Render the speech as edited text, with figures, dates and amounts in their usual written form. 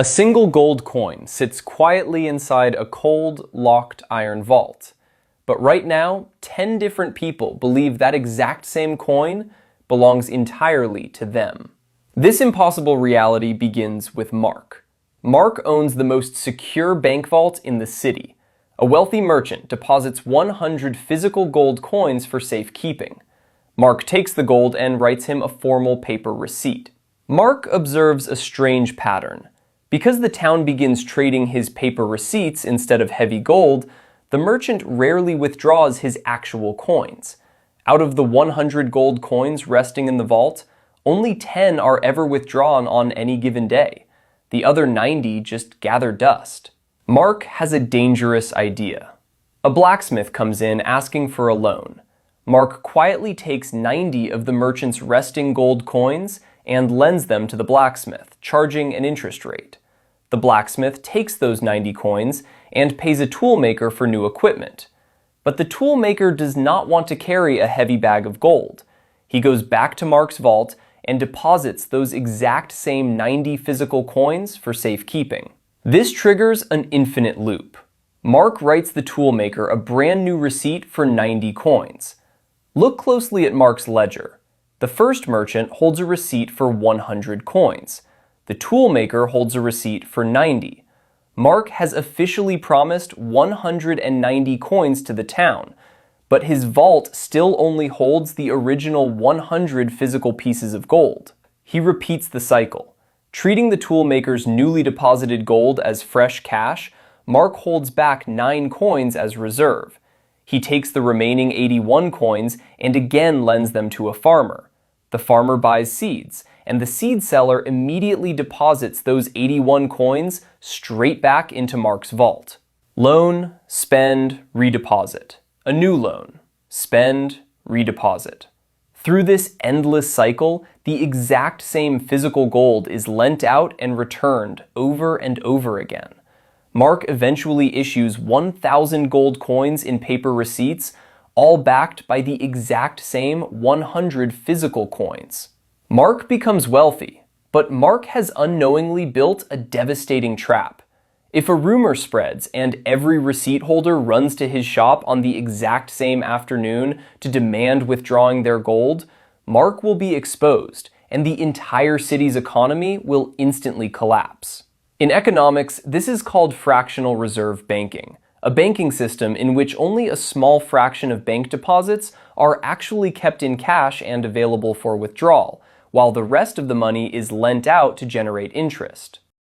A single gold coin sits quietly inside a cold, locked iron vault. But right now, 10 different people believe that exact same coin belongs entirely to them. This impossible reality begins with Mark. Mark owns the most secure bank vault in the city. A wealthy merchant deposits 100 physical gold coins for safekeeping. Mark takes the gold and writes him a formal paper receipt. Mark observes a strange pattern. Because the town begins trading his paper receipts instead of heavy gold, the merchant rarely withdraws his actual coins. Out of the 100 gold coins resting in the vault, only 10 are ever withdrawn on any given day. The other 90 just gather dust. Mark has a dangerous idea. A blacksmith comes in asking for a loan. Mark quietly takes 90 of the merchant's resting gold coins and lends them to the blacksmith, charging an interest rate. The blacksmith takes those 90 coins and pays a toolmaker for new equipment. But the toolmaker does not want to carry a heavy bag of gold. He goes back to Mark's vault and deposits those exact same 90 physical coins for safekeeping. This triggers an infinite loop. Mark writes the toolmaker a brand new receipt for 90 coins. Look closely at Mark's ledger. The first merchant holds a receipt for 100 coins. The toolmaker holds a receipt for 90. Mark has officially promised 190 coins to the town, but his vault still only holds the original 100 physical pieces of gold. He repeats the cycle. Treating the toolmaker's newly deposited gold as fresh cash, Mark holds back 9 coins as reserve. He takes the remaining 81 coins and again lends them to a farmer. The farmer buys seeds, and the seed seller immediately deposits those 81 coins straight back into Mark's vault. Loan, spend, redeposit. A new loan. Spend, redeposit. Through this endless cycle, the exact same physical gold is lent out and returned over and over again. Mark eventually issues 1,000 gold coins in paper receipts, all backed by the exact same 100 physical coins. Mark becomes wealthy, but Mark has unknowingly built a devastating trap. If a rumor spreads and every receipt holder runs to his shop on the exact same afternoon to demand withdrawing their gold, Mark will be exposed, and the entire city's economy will instantly collapse. In economics, this is called fractional reserve banking, a banking system in which only a small fraction of bank deposits are actually kept in cash and available for withdrawal, while the rest of the money is lent out to generate interest.